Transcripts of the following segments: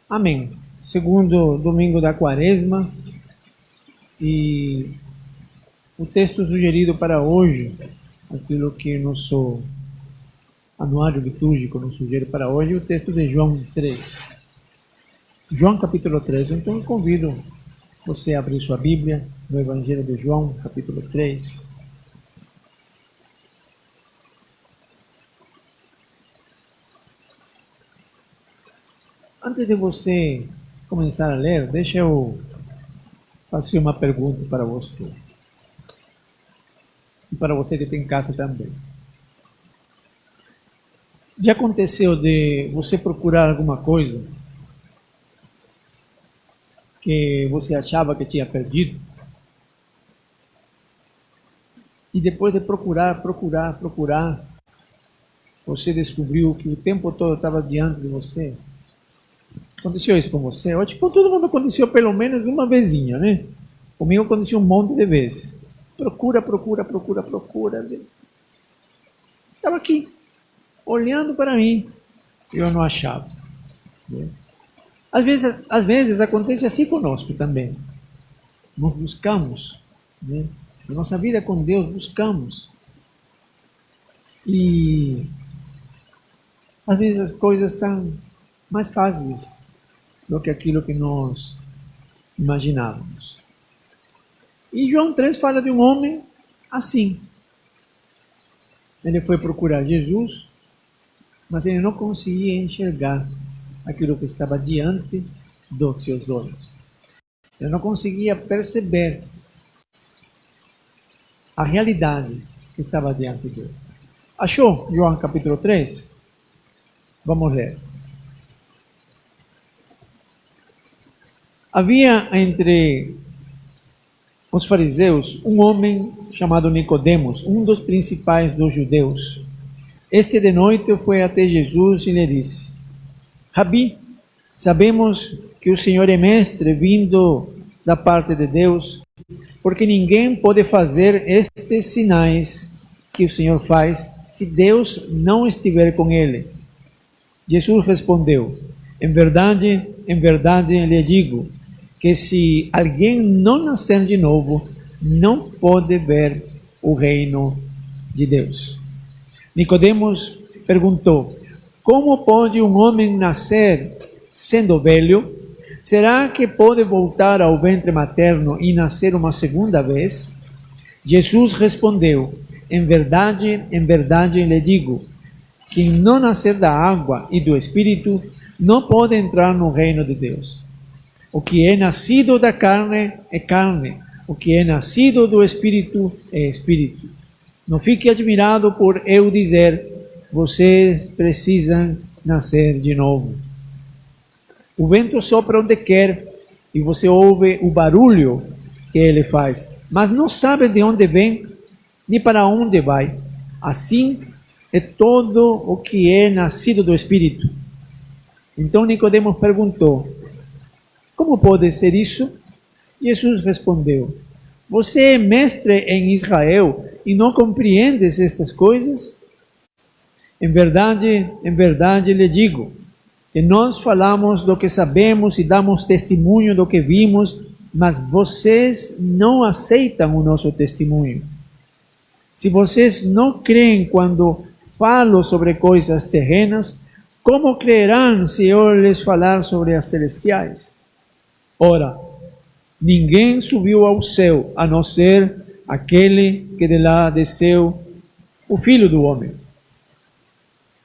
Amém. Segundo domingo da Quaresma, e o texto sugerido para hoje, aquilo que nosso anuário litúrgico nos sugere para hoje, é o texto de João 3. João capítulo 3. Então eu convido você a abrir sua Bíblia no Evangelho de João, capítulo 3. Antes de você começar a ler, deixa eu fazer uma pergunta para você. E para você que tem em casa também. Já aconteceu de você procurar alguma coisa que você achava que tinha perdido? E depois de procurar, você descobriu que o tempo todo estava diante de você? Aconteceu isso com você? Hoje com todo mundo aconteceu pelo menos uma vezinha, né? Comigo aconteceu um monte de vezes. Procura. Estava aqui, olhando para mim, e eu não achava. Né? Às vezes acontece assim conosco também. Nós buscamos, né? Na nossa vida com Deus, buscamos. E às vezes as coisas estão mais fáceis do que aquilo que nós imaginávamos. E João 3 fala de um homem assim. Ele foi procurar Jesus, mas ele não conseguia enxergar aquilo que estava diante dos seus olhos. Ele não conseguia perceber a realidade que estava diante dele. Achou João capítulo 3? Vamos ler. Havia entre os fariseus um homem chamado Nicodemos, um dos principais dos judeus. Este de noite foi até Jesus e lhe disse: Rabi, sabemos que o Senhor é mestre vindo da parte de Deus, porque ninguém pode fazer estes sinais que o Senhor faz se Deus não estiver com ele. Jesus respondeu: em verdade lhe digo, que se alguém não nascer de novo, não pode ver o reino de Deus. Nicodemos perguntou: como pode um homem nascer sendo velho? Será que pode voltar ao ventre materno e nascer uma segunda vez? Jesus respondeu: em verdade lhe digo, quem não nascer da água e do Espírito não pode entrar no reino de Deus. O que é nascido da carne é carne, o que é nascido do Espírito é Espírito. Não fique admirado por eu dizer, vocês precisam nascer de novo. O vento sopra onde quer e você ouve o barulho que ele faz, mas não sabe de onde vem nem para onde vai. Assim é todo o que é nascido do Espírito. Então Nicodemos perguntou: como pode ser isso? Jesus respondeu: você é mestre em Israel e não compreendes estas coisas? Em verdade lhe digo, que nós falamos do que sabemos e damos testemunho do que vimos, mas vocês não aceitam o nosso testemunho. Se vocês não creem quando falo sobre coisas terrenas, como crerão se eu lhes falar sobre as celestiais? Ora, ninguém subiu ao céu, a não ser aquele que de lá desceu, o Filho do Homem.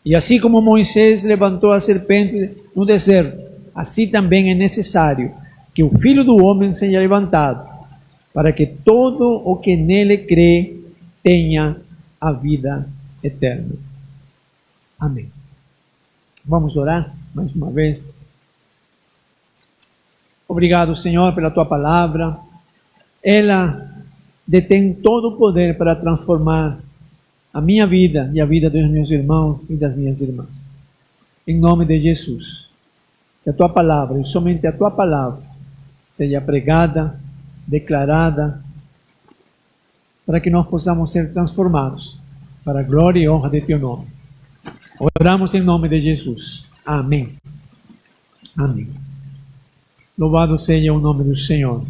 E assim como Moisés levantou a serpente no deserto, assim também é necessário que o Filho do Homem seja levantado, para que todo o que nele crê tenha a vida eterna. Amém. Vamos orar mais uma vez. Obrigado, Senhor, pela Tua palavra. Ela detém todo o poder para transformar a minha vida e a vida dos meus irmãos e das minhas irmãs. Em nome de Jesus, que a Tua palavra, e somente a Tua palavra, seja pregada, declarada, para que nós possamos ser transformados para a glória e honra de Teu nome. Oramos em nome de Jesus. Amém. Amém. Louvado seja o nome do Senhor.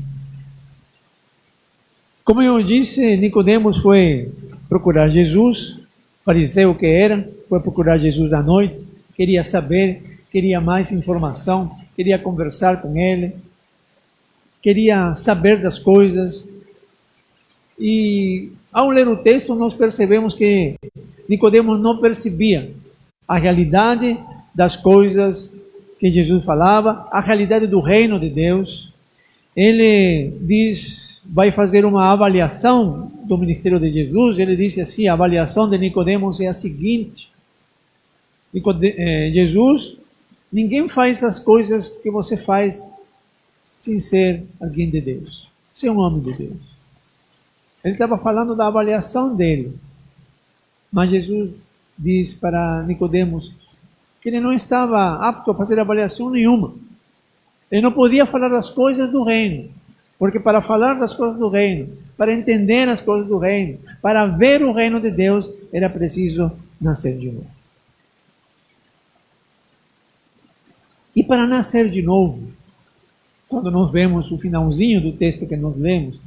Como eu disse, Nicodemos foi procurar Jesus, fariseu que era, foi procurar Jesus à noite, queria saber, queria mais informação, queria conversar com ele, queria saber das coisas. E ao ler o texto, nós percebemos que Nicodemos não percebia a realidade das coisas que Jesus falava, a realidade do reino de Deus. Ele diz, vai fazer uma avaliação do ministério de Jesus. Ele disse assim: a avaliação de Nicodemos é a seguinte: Jesus, ninguém faz as coisas que você faz sem ser alguém de Deus, ser um homem de Deus. Ele estava falando da avaliação dele, mas Jesus diz para Nicodemos que ele não estava apto a fazer avaliação nenhuma. Ele não podia falar das coisas do reino, porque para falar das coisas do reino, para entender as coisas do reino, para ver o reino de Deus, era preciso nascer de novo. E para nascer de novo, quando nós vemos o finalzinho do texto que nós lemos,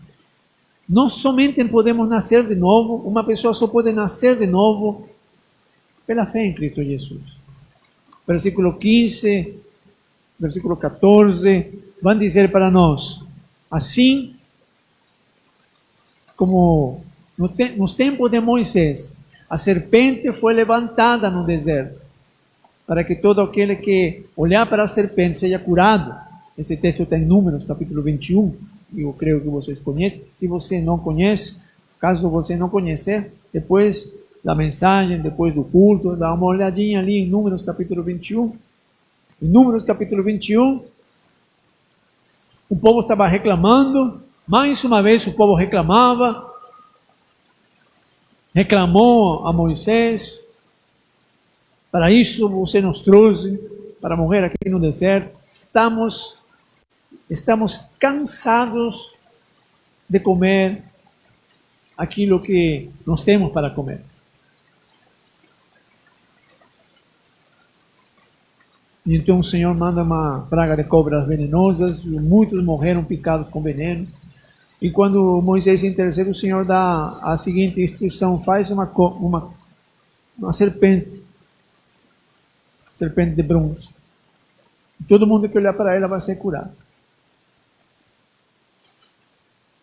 nós somente podemos nascer de novo, uma pessoa só pode nascer de novo pela fé em Cristo Jesus. Versículo 15, versículo 14, vão dizer para nós: assim como nos tempos de Moisés, a serpente foi levantada no deserto, para que todo aquele que olhar para a serpente seja curado. Esse texto está em Números, capítulo 21, e eu creio que vocês conhecem. Se você não conhece, caso você não conhecer, depois da mensagem, depois do culto, dá uma olhadinha ali em Números capítulo 21. Em Números capítulo 21, o povo estava reclamando, mais uma vez o povo reclamou a Moisés: para isso você nos trouxe, para morrer aqui no deserto. Estamos cansados de comer aquilo que nós temos para comer. E então o Senhor manda uma praga de cobras venenosas, e muitos morreram picados com veneno. E quando Moisés intercede, o Senhor dá a seguinte instrução: faz uma serpente de bronze. E todo mundo que olhar para ela vai ser curado.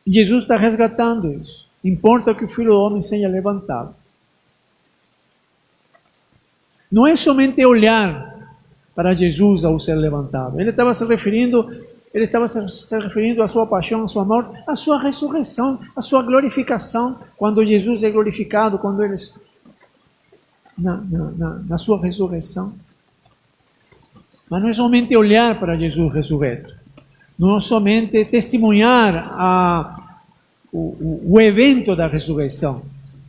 E Jesus está resgatando isso. Importa que o Filho do Homem seja levantado. Não é somente olhar para Jesus ao ser levantado. Ele estava se referindo à sua paixão, à sua morte, à sua ressurreição, à sua glorificação. Quando Jesus é glorificado, quando ele na sua ressurreição. Mas não é somente olhar para Jesus ressurreto. Não é somente testemunhar o evento da ressurreição.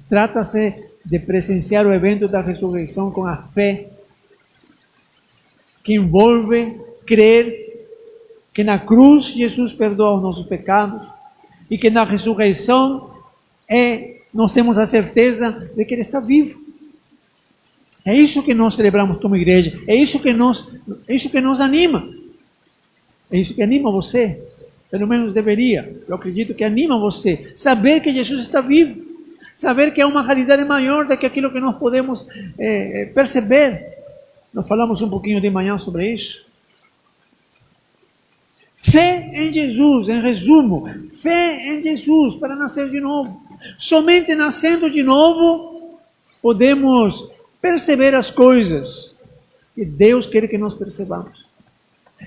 Trata-se de presenciar o evento da ressurreição com a fé, que envolve crer que na cruz Jesus perdoa os nossos pecados e que na ressurreição nós temos a certeza de que Ele está vivo. É isso que nós celebramos como igreja, é isso que nos anima, é isso que anima você, pelo menos deveria, eu acredito que anima você, saber que Jesus está vivo, saber que é uma realidade maior do que aquilo que nós podemos perceber. Nós falamos um pouquinho de manhã sobre isso. Fé em Jesus, em resumo, fé em Jesus para nascer de novo. Somente nascendo de novo podemos perceber as coisas que Deus quer que nós percebamos.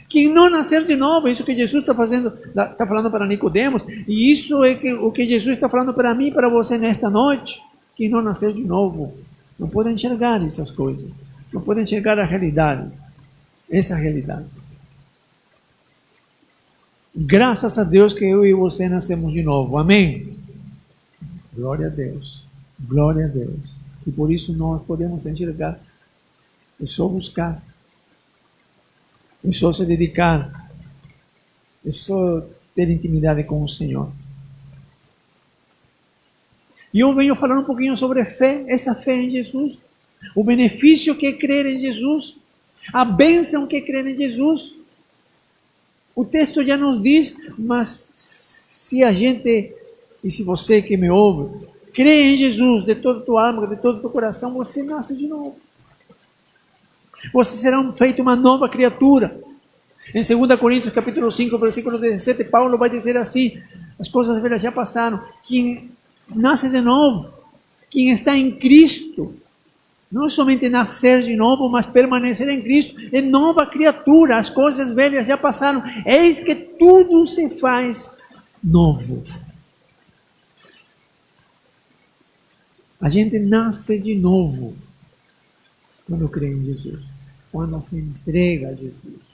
Quem não nascer de novo, isso que Jesus está falando para Nicodemos, e isso é o que Jesus está falando para mim e para você nesta noite. Quem não nascer de novo não pode enxergar essas coisas, não pode enxergar a realidade, essa realidade. Graças a Deus que eu e você nascemos de novo, amém? Glória a Deus, glória a Deus. E por isso nós podemos enxergar, é só buscar, é só se dedicar, é só ter intimidade com o Senhor. E eu venho falando um pouquinho sobre fé, essa fé em Jesus, o benefício que é crer em Jesus, a bênção que é crer em Jesus. O texto já nos diz, mas se a gente, e se você que me ouve, crê em Jesus de toda a tua alma, de todo o teu coração, você nasce de novo. Você será feito uma nova criatura. Em 2 Coríntios capítulo 5, versículo 17, Paulo vai dizer assim: as coisas velhas já passaram. Quem nasce de novo, quem está em Cristo, não somente nascer de novo, mas permanecer em Cristo, é nova criatura. As coisas velhas já passaram. Eis que tudo se faz novo. A gente nasce de novo quando crê em Jesus, quando se entrega a Jesus.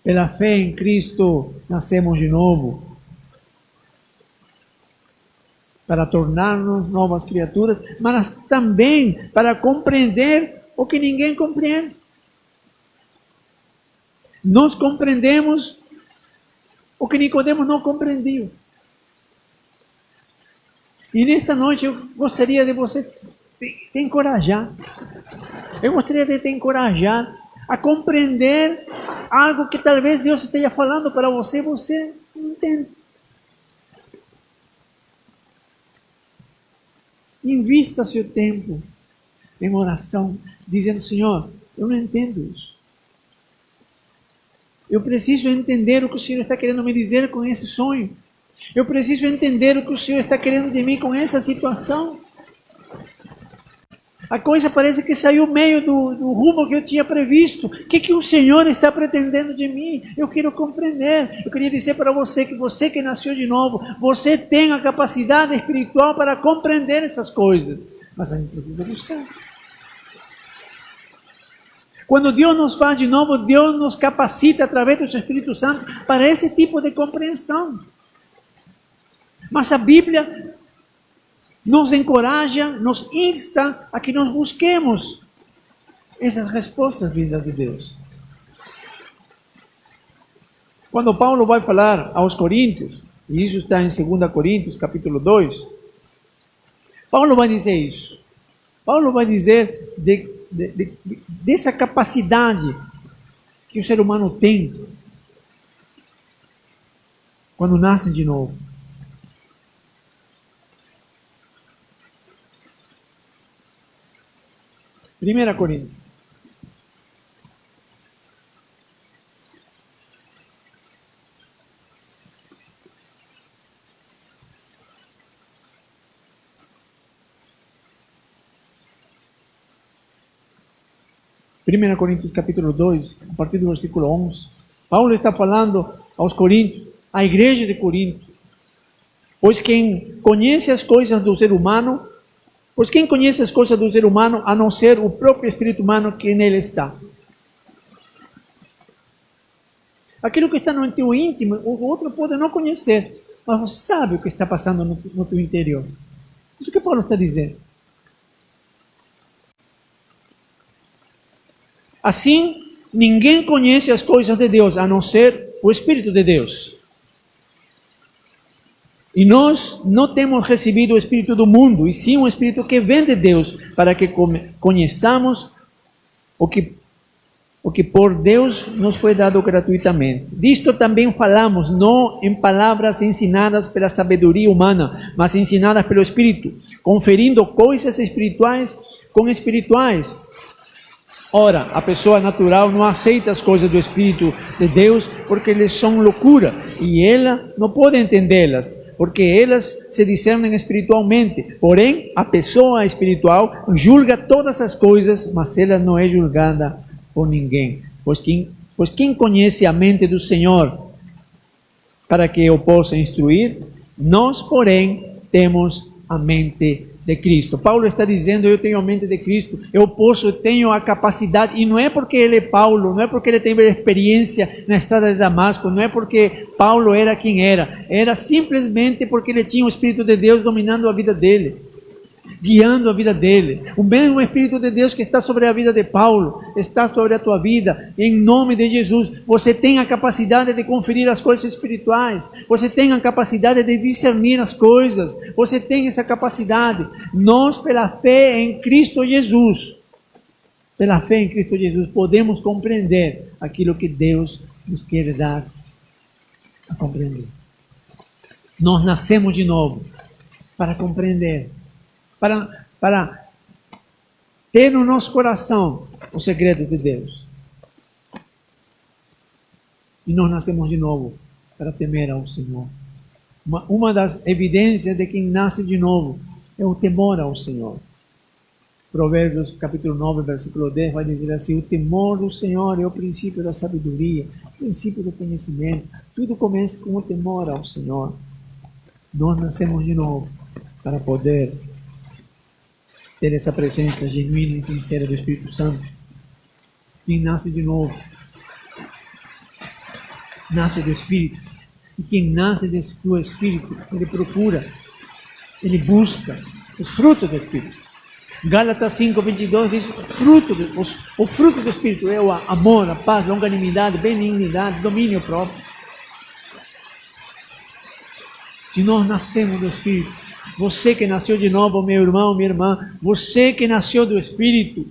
Pela fé em Cristo, nascemos de novo, para tornar-nos novas criaturas, mas também para compreender o que ninguém compreende. Nós compreendemos o que Nicodemos não compreendia. E nesta noite eu gostaria de você te encorajar. Eu gostaria de te encorajar a compreender algo que talvez Deus esteja falando para você e você não entende. Invista seu tempo em oração, dizendo: Senhor, eu não entendo isso. Eu preciso entender o que o Senhor está querendo me dizer com esse sonho. Eu preciso entender o que o Senhor está querendo de mim com essa situação. A coisa parece que saiu meio do rumo que eu tinha previsto. O que o Senhor está pretendendo de mim? Eu quero compreender. Eu queria dizer para você que nasceu de novo, você tem a capacidade espiritual para compreender essas coisas. Mas a gente precisa buscar. Quando Deus nos faz de novo, Deus nos capacita através do seu Espírito Santo para esse tipo de compreensão. Mas a Bíblia nos encoraja, nos insta a que nós busquemos essas respostas vindas de Deus. Quando Paulo vai falar aos Coríntios, e isso está em 2 Coríntios capítulo 2, Paulo vai dizer isso. Paulo vai dizer dessa capacidade que o ser humano tem quando nasce de novo. 1 Coríntios. Primeira Coríntios capítulo 2, a partir do versículo 11. Paulo está falando aos Coríntios, à igreja de Corinto. Pois quem conhece as coisas do ser humano, a não ser o próprio espírito humano que nele está? Aquilo que está no teu íntimo, o outro pode não conhecer, mas você sabe o que está passando no teu interior. Isso que Paulo está dizendo. Assim, ninguém conhece as coisas de Deus, a não ser o Espírito de Deus. E nós não temos recebido o Espírito do mundo, e sim o Espírito que vem de Deus, para que conheçamos o que por Deus nos foi dado gratuitamente. Disto também falamos, não em palavras ensinadas pela sabedoria humana, mas ensinadas pelo Espírito, conferindo coisas espirituais com espirituais. Ora, a pessoa natural não aceita as coisas do Espírito de Deus porque eles são loucura e ela não pode entendê-las, porque elas se discernem espiritualmente. Porém, a pessoa espiritual julga todas as coisas, mas ela não é julgada por ninguém. Pois quem conhece a mente do Senhor para que eu possa instruir? Nós, porém, temos a mente de Cristo. Paulo está dizendo: eu tenho a mente de Cristo, eu tenho a capacidade, e não é porque ele é Paulo, não é porque ele teve experiência na estrada de Damasco, não é porque Paulo era quem era simplesmente porque ele tinha o Espírito de Deus dominando a vida dele, guiando a vida dele. O mesmo Espírito de Deus que está sobre a vida de Paulo, está sobre a tua vida, em nome de Jesus. Você tem a capacidade de conferir as coisas espirituais, você tem a capacidade de discernir as coisas, você tem essa capacidade. Nós, pela fé em Cristo Jesus, pela fé em Cristo Jesus, podemos compreender aquilo que Deus nos quer dar a compreender. Nós nascemos de novo para compreender, para ter no nosso coração o segredo de Deus. E nós nascemos de novo para temer ao Senhor. Uma das evidências de quem nasce de novo é o temor ao Senhor. Provérbios capítulo 9, versículo 10 vai dizer assim: o temor do Senhor é o princípio da sabedoria, o princípio do conhecimento. Tudo começa com o temor ao Senhor. Nós nascemos de novo para poder ter essa presença genuína e sincera do Espírito Santo. Quem nasce de novo nasce do Espírito. E quem nasce do Espírito, ele procura, ele busca os frutos do Espírito. Gálatas 5:22 diz: o fruto do Espírito é o amor, a paz, longanimidade, benignidade, domínio próprio. Se nós nascemos do Espírito, você que nasceu de novo, meu irmão, minha irmã, você que nasceu do Espírito,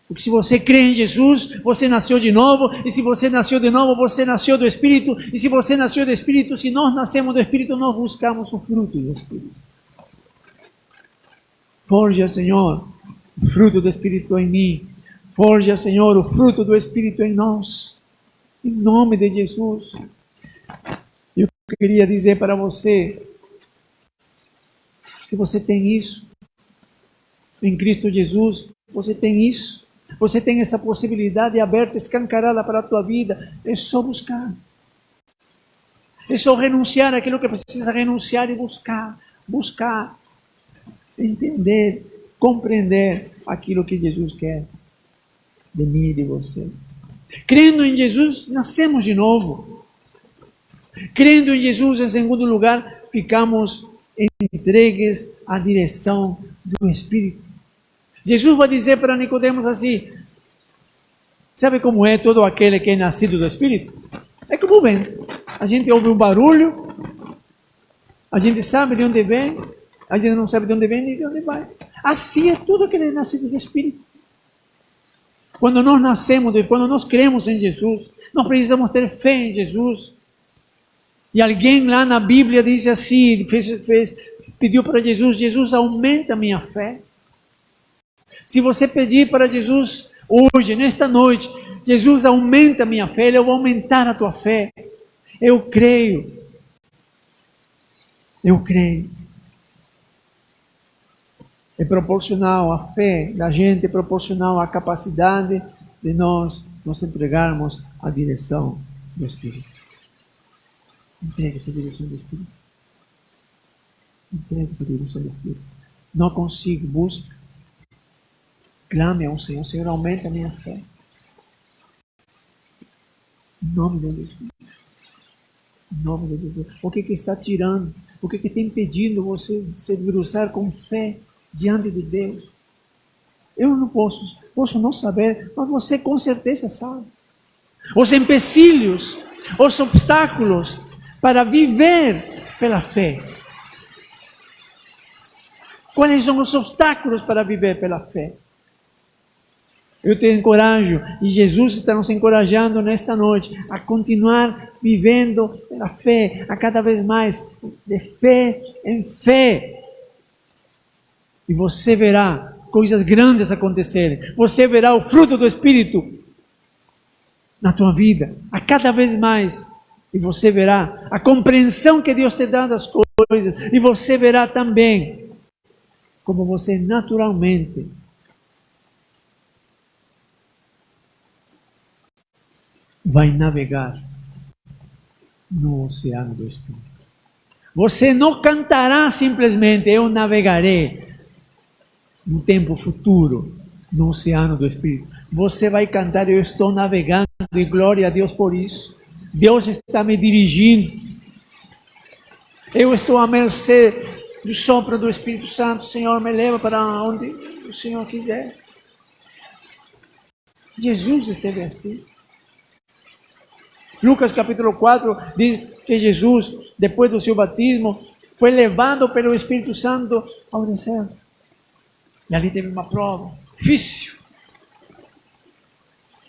porque se você crê em Jesus, você nasceu de novo, e se você nasceu de novo, você nasceu do Espírito, e se você nasceu do Espírito, se nós nascemos do Espírito, nós buscamos o fruto do Espírito. Forja, Senhor, o fruto do Espírito em mim. Forja, Senhor, o fruto do Espírito em nós. Em nome de Jesus. Eu queria dizer para você que você tem isso. Em Cristo Jesus, você tem isso. Você tem essa possibilidade aberta, escancarada para a tua vida. É só buscar. É só renunciar àquilo que precisa renunciar e buscar. Buscar. Entender, compreender aquilo que Jesus quer de mim e de você. Crendo em Jesus, nascemos de novo. Crendo em Jesus, em segundo lugar, ficamos entregues à direção do Espírito. Jesus vai dizer para Nicodemos assim: sabe como é todo aquele que é nascido do Espírito? É como o vento. A gente ouve um barulho, a gente sabe de onde vem, a gente não sabe de onde vem nem de onde vai. Assim é tudo aquele que é nascido do Espírito. Quando nós nascemos, quando nós cremos em Jesus, nós precisamos ter fé em Jesus. E alguém lá na Bíblia diz assim, pediu para Jesus: Jesus, aumenta a minha fé. Se você pedir para Jesus hoje, nesta noite, Jesus, aumenta a minha fé, Ele vai aumentar a tua fé. Eu creio. Eu creio. É proporcional à fé da gente, é proporcional à capacidade de nós nos entregarmos à direção do Espírito. Entregue essa direção do Espírito. Entregue essa direção do Espírito. Não consigo, busca. Clame ao Senhor: Senhor, aumenta a minha fé. Em nome de Jesus. Em nome de Jesus. O que está tirando? O que está impedindo você de se debruçar com fé diante de Deus? Eu não posso não saber, mas você com certeza sabe. Os empecilhos, os obstáculos para viver pela fé. Quais são os obstáculos para viver pela fé? Eu te encorajo, e Jesus está nos encorajando nesta noite, a continuar vivendo pela fé, a cada vez mais, de fé em fé. E você verá coisas grandes acontecerem. Você verá o fruto do Espírito na tua vida, a cada vez mais. E você verá a compreensão que Deus te dá das coisas. E você verá também como você naturalmente vai navegar no oceano do Espírito. Você não cantará simplesmente: eu navegarei no tempo futuro no oceano do Espírito. Você vai cantar: eu estou navegando, e glória a Deus por isso. Deus está me dirigindo. Eu estou à mercê do sopro do Espírito Santo. O Senhor me leva para onde o Senhor quiser. Jesus esteve assim. Lucas capítulo 4 diz que Jesus, depois do seu batismo, foi levado pelo Espírito Santo ao deserto. E ali teve uma prova difícil.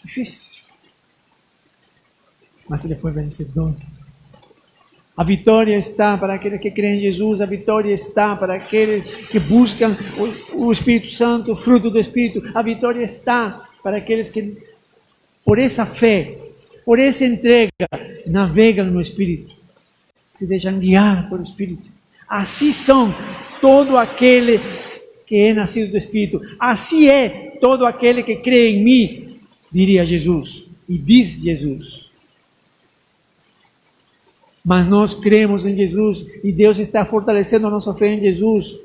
Difícil. Mas ele foi vencedor. A vitória está para aqueles que creem em Jesus, a vitória está para aqueles que buscam o Espírito Santo, o fruto do Espírito. A vitória está para aqueles que, por essa fé, por essa entrega, navegam no Espírito, se deixam guiar por Espírito. Assim são todo aquele que é nascido do Espírito. Assim é todo aquele que crê em mim, diria Jesus, e diz Jesus. Mas nós cremos em Jesus e Deus está fortalecendo a nossa fé em Jesus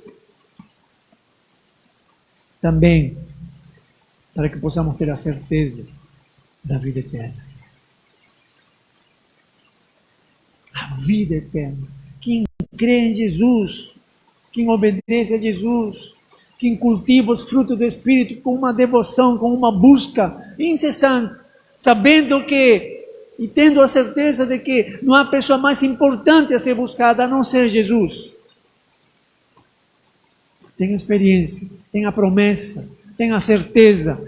também, para que possamos ter a certeza da vida eterna. A vida eterna. Quem crê em Jesus, quem obedece a Jesus, quem cultiva os frutos do Espírito com uma devoção, com uma busca incessante, sabendo que e tendo a certeza de que não há pessoa mais importante a ser buscada a não ser Jesus. Tem a experiência, tem a promessa, tem a certeza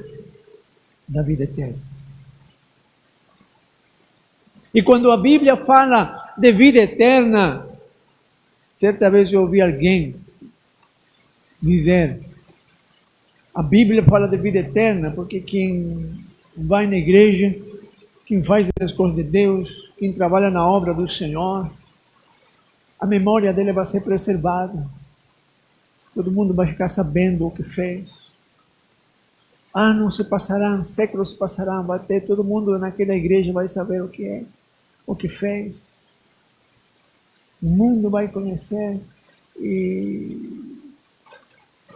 da vida eterna. E quando a Bíblia fala de vida eterna, certa vez eu ouvi alguém dizer, a Bíblia fala de vida eterna porque quem vai na igreja, quem faz as coisas de Deus, quem trabalha na obra do Senhor, a memória dele vai ser preservada. Todo mundo vai ficar sabendo o que fez. Anos se passarão, séculos se passarão, vai ter todo mundo naquela igreja vai saber o que é, o que fez. O mundo vai conhecer e,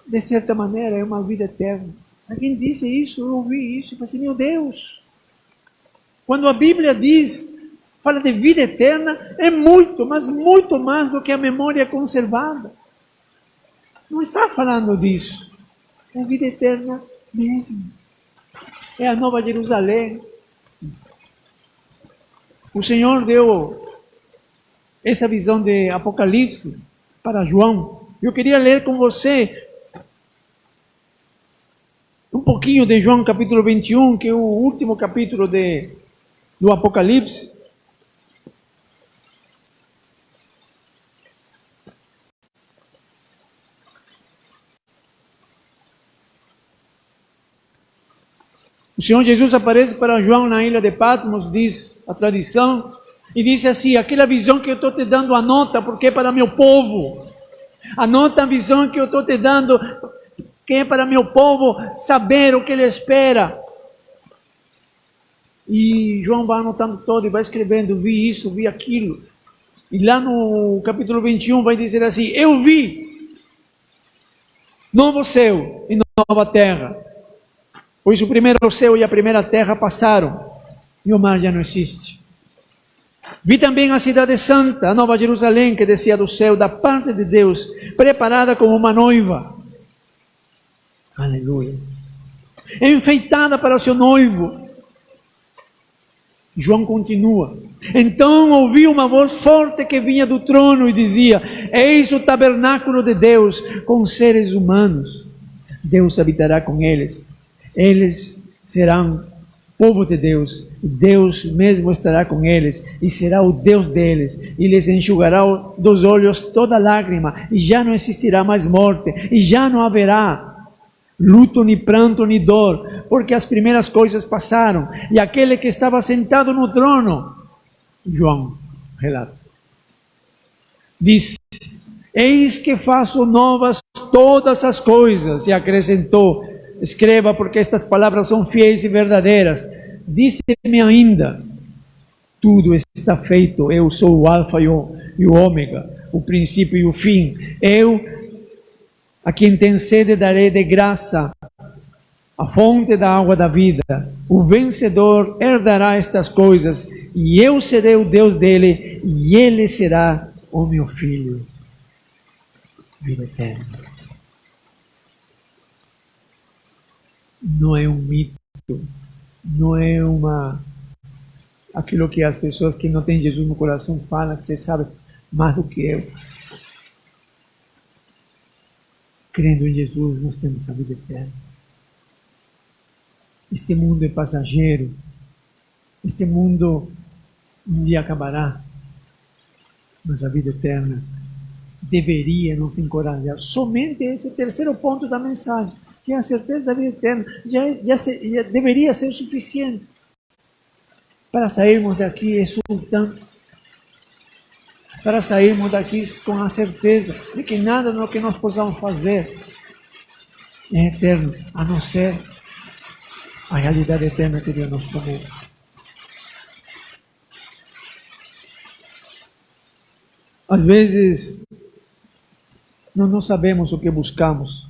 de certa maneira, é uma vida eterna. Alguém disse isso, eu ouvi isso, e falei assim, meu Deus, quando a Bíblia diz, fala de vida eterna, é muito, mas muito mais do que a memória conservada. Não está falando disso. É a vida eterna mesmo. É a Nova Jerusalém. O Senhor deu essa visão de Apocalipse para João. Eu queria ler com você um pouquinho de João capítulo 21, que é o último capítulo do Apocalipse. O Senhor Jesus aparece para João na ilha de Patmos, diz a tradição, e disse assim, aquela visão que eu estou te dando, anota, porque é para meu povo. Anota a visão que eu estou te dando, que é para meu povo saber o que ele espera. E João vai anotando todo e vai escrevendo, vi isso, vi aquilo. E lá no capítulo 21 vai dizer assim, eu vi novo céu e nova terra. Pois o primeiro céu e a primeira terra passaram e o mar já não existe. Vi também a cidade santa, a Nova Jerusalém, que descia do céu da parte de Deus, preparada como uma noiva. Aleluia. Enfeitada para o seu noivo. João continua. Então ouvi uma voz forte que vinha do trono e dizia, eis o tabernáculo de Deus com seres humanos. Deus habitará com eles. Eles serão povo de Deus. Deus mesmo estará com eles e será o Deus deles. E lhes enxugará dos olhos toda lágrima. E já não existirá mais morte. E já não haverá luto, nem pranto, nem dor, porque as primeiras coisas passaram. E aquele que estava sentado no trono, João relata, disse, eis que faço novas todas as coisas, e acrescentou, escreva porque estas palavras são fiéis e verdadeiras. Disse-me ainda, tudo está feito, eu sou o alfa e o ômega, o princípio e o fim. Eu, a quem tem sede, darei de graça a fonte da água da vida. O vencedor herdará estas coisas, e eu serei o Deus dele, e ele será o meu filho. Vida eterna. Não é um mito, não é aquilo que as pessoas que não têm Jesus no coração falam, que você sabe mais do que eu. Crendo em Jesus, nós temos a vida eterna. Este mundo é passageiro. Este mundo um dia acabará. Mas a vida eterna deveria nos encorajar. Somente esse terceiro ponto da mensagem, que é a certeza da vida eterna, já deveria ser suficiente para sairmos daqui exultantes, para sairmos daqui com a certeza de que nada no que nós possamos fazer é eterno, a não ser a realidade eterna que Deus nos promete. Às vezes, nós não sabemos o que buscamos.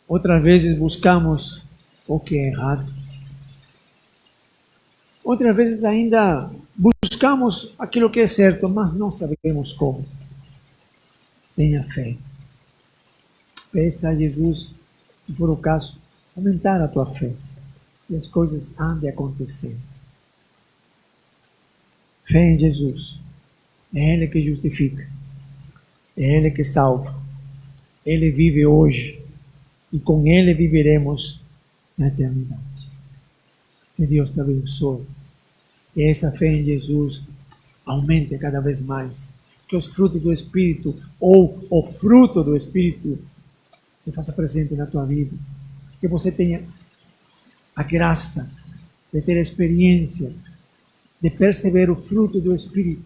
Outras vezes buscamos o que é errado. Outras vezes ainda buscamos aquilo que é certo, mas não sabemos como. Tenha fé. Peça a Jesus, se for o caso, aumentar a tua fé. E as coisas hão de acontecer. Fé em Jesus. É Ele que justifica. É Ele que salva. Ele vive hoje. E com Ele viveremos na eternidade. Que Deus te abençoe. Que essa fé em Jesus aumente cada vez mais. Que os frutos do Espírito, ou o fruto do Espírito, se faça presente na tua vida. Que você tenha a graça de ter a experiência de perceber o fruto do Espírito,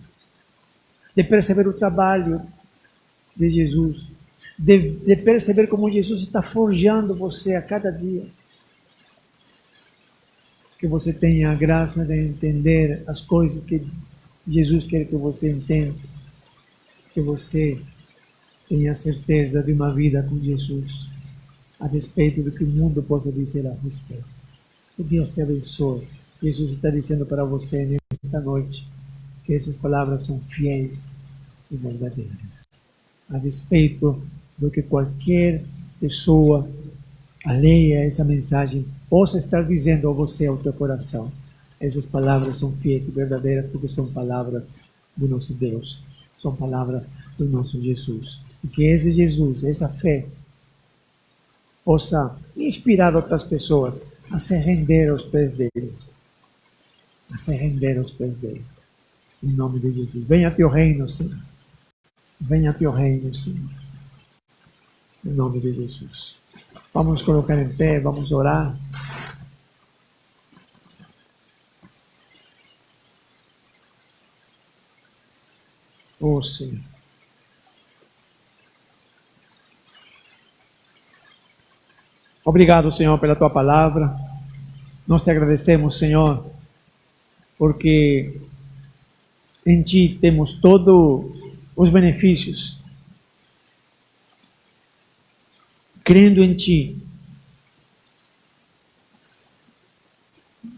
de perceber o trabalho de Jesus, de perceber como Jesus está forjando você a cada dia. Que você tenha a graça de entender as coisas que Jesus quer que você entenda. Que você tenha a certeza de uma vida com Jesus, a despeito do que o mundo possa dizer a respeito. Que Deus te abençoe. Jesus está dizendo para você nesta noite que essas palavras são fiéis e verdadeiras. A despeito do que qualquer pessoa alheia a essa mensagem possa estar dizendo a você, ao teu coração, essas palavras são fiéis e verdadeiras porque são palavras do nosso Deus, são palavras do nosso Jesus. E que esse Jesus, essa fé, possa inspirar outras pessoas a se render aos pés dele. A se render aos pés dele. Em nome de Jesus. Venha a teu reino, Senhor. Venha a teu reino, Senhor. Em nome de Jesus. Vamos nos colocar em pé, vamos orar. Oh, Senhor. Obrigado, Senhor, pela tua palavra. Nós te agradecemos, Senhor, porque em ti temos todos os benefícios. Crendo em ti,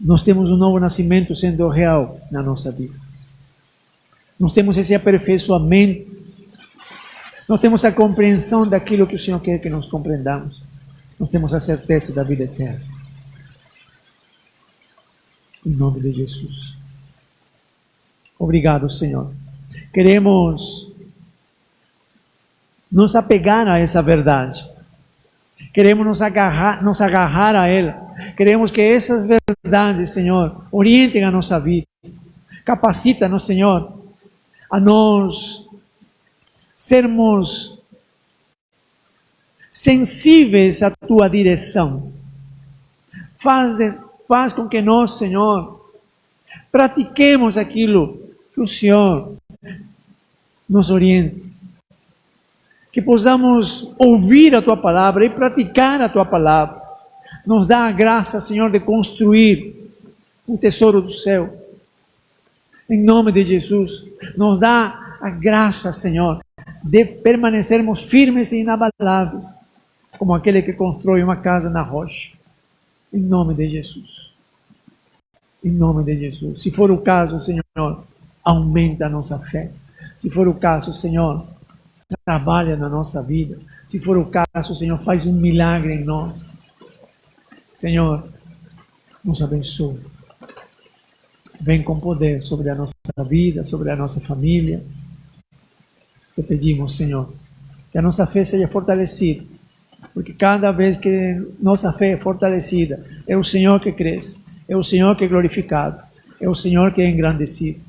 nós temos um novo nascimento sendo real na nossa vida. Nós temos esse aperfeiçoamento. Nós temos a compreensão daquilo que o Senhor quer que nós compreendamos. Nós temos a certeza da vida eterna. Em nome de Jesus. Obrigado, Senhor. Queremos nos apegar a essa verdade. Queremos nos agarrar a ela. Queremos que essas verdades, Senhor, orientem a nossa vida. Capacita-nos, Senhor, a nós sermos sensíveis à tua direção. Faz com que nós, Senhor, pratiquemos aquilo que o Senhor nos orienta. Que possamos ouvir a tua palavra e praticar a tua palavra. Nos dá a graça, Senhor, de construir um tesouro do céu. Em nome de Jesus, nos dá a graça, Senhor, de permanecermos firmes e inabaláveis, como aquele que constrói uma casa na rocha. Em nome de Jesus. Em nome de Jesus. Se for o caso, Senhor, aumenta a nossa fé. Se for o caso, Senhor, trabalha na nossa vida. Se for o caso, Senhor, faz um milagre em nós. Senhor, nos abençoe. Vem com poder sobre a nossa vida, sobre a nossa família. Te pedimos, Senhor, que a nossa fé seja fortalecida porque cada vez que nossa fé é fortalecida, é o Senhor que cresce, é o Senhor que é glorificado, é o Senhor que é engrandecido.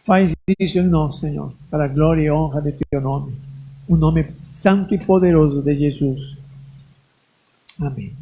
Faz isso em nós, Senhor, para a glória e honra de Teu nome, o nome santo e poderoso de Jesus. Amém.